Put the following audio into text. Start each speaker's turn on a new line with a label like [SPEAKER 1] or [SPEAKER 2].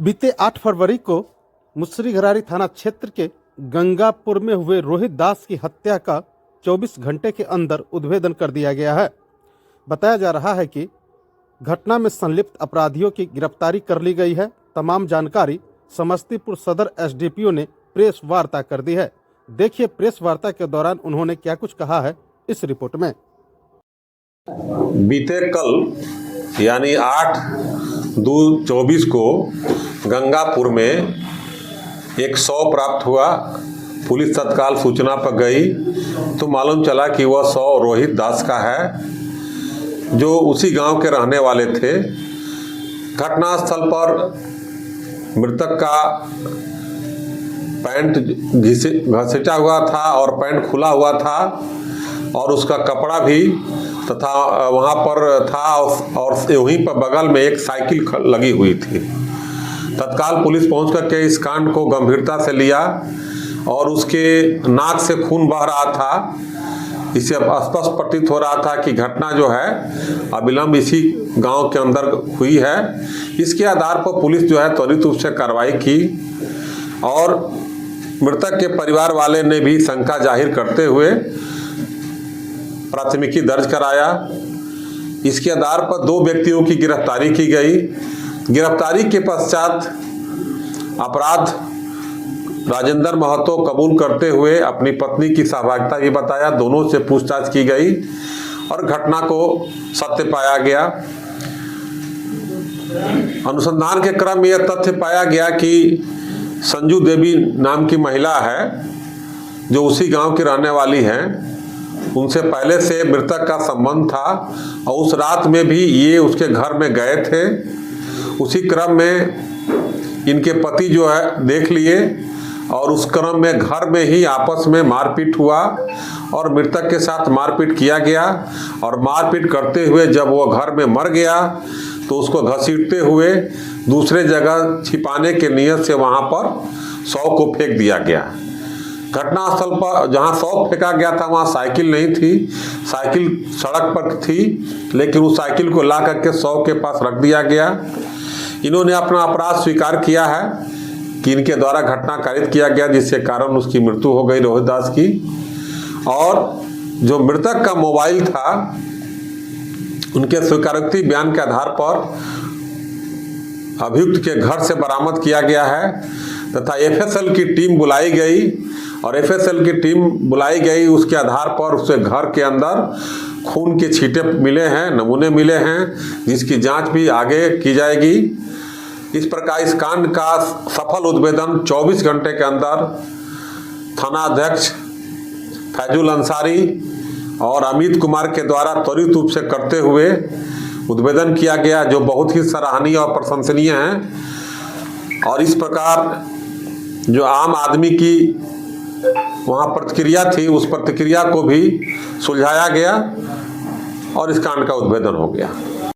[SPEAKER 1] बीते 8 फरवरी को मुसरीघरारी थाना क्षेत्र के गंगापुर में हुए रोहित दास की हत्या का 24 घंटे के अंदर उद्भेदन कर दिया गया है। बताया जा रहा है कि घटना में संलिप्त अपराधियों की गिरफ्तारी कर ली गई है। तमाम जानकारी समस्तीपुर सदर एसडीपीओ ने प्रेस वार्ता कर दी है। देखिए प्रेस वार्ता के दौरान उन्होंने क्या कुछ कहा है इस रिपोर्ट में।
[SPEAKER 2] बीते कल यानी 8/2/24 को गंगापुर में एक शव प्राप्त हुआ। पुलिस तत्काल सूचना पर गई तो मालूम चला कि वह शव रोहित दास का है, जो उसी गांव के रहने वाले थे। घटनास्थल पर मृतक का पैंट घसीटा हुआ था और पैंट खुला हुआ था और उसका कपड़ा भी तथा वहाँ पर था और वहीं पर बगल में एक साइकिल लगी हुई थी। तत्काल पुलिस पहुँच करके इस कांड को गंभीरता से लिया और उसके नाक से खून बह रहा था। इससे स्पष्ट प्रतीत हो रहा था कि घटना जो है अविलंब इसी गांव के अंदर हुई है। इसके आधार पर पुलिस जो है त्वरित रूप से कार्रवाई की और मृतक के परिवार वाले ने भी शंका जाहिर करते हुए प्राथमिकी दर्ज कराया। इसके आधार पर 2 व्यक्तियों की गिरफ्तारी की गई। गिरफ्तारी के पश्चात अपराध राजेंद्र महतो कबूल करते हुए अपनी पत्नी की सहभागिता भी बताया। दोनों से पूछताछ की गई और घटना को सत्य पाया गया। अनुसंधान के क्रम में यह तथ्य पाया गया कि संजू देवी नाम की महिला है, जो उसी गांव की रहने वाली है। उनसे पहले से मृतक का संबंध था और उस रात में भी ये उसके घर में गए थे। उसी क्रम में इनके पति जो है देख लिए और उस क्रम में घर में ही आपस में मारपीट हुआ और मृतक के साथ मारपीट किया गया और मारपीट करते हुए जब वो घर में मर गया तो उसको घसीटते हुए दूसरे जगह छिपाने के नियत से वहाँ पर शव को फेंक दिया गया। घटनास्थल पर जहाँ शव फेंका गया था वहाँ साइकिल नहीं थी, साइकिल सड़क पर थी, लेकिन उस साइकिल को ला करके शव के पास रख दिया गया। इन्होंने अपना अपराध स्वीकार किया है कि इनके द्वारा घटना कारित किया गया, जिसके कारण उसकी मृत्यु हो गई रोहित दास की। और जो मृतक का मोबाइल था उनके स्वीकारोक्ति बयान के आधार पर अभियुक्त के घर से बरामद किया गया है तथा एफएसएल की टीम बुलाई गई और एफएसएल की टीम बुलाई गई। उसके आधार पर उसके घर के अंदर खून के छींटे मिले हैं, नमूने मिले हैं, जिसकी जांच भी आगे की जाएगी। इस प्रकार इस कांड का सफल उद्भेदन 24 घंटे के अंदर थाना अध्यक्ष फैजुल अंसारी और अमित कुमार के द्वारा त्वरित रूप से करते हुए उद्भेदन किया गया, जो बहुत ही सराहनीय और प्रशंसनीय है। और इस प्रकार जो आम आदमी की वहाँ प्रतिक्रिया थी, उस प्रतिक्रिया को भी सुलझाया गया और इस कांड का उद्भेदन हो गया।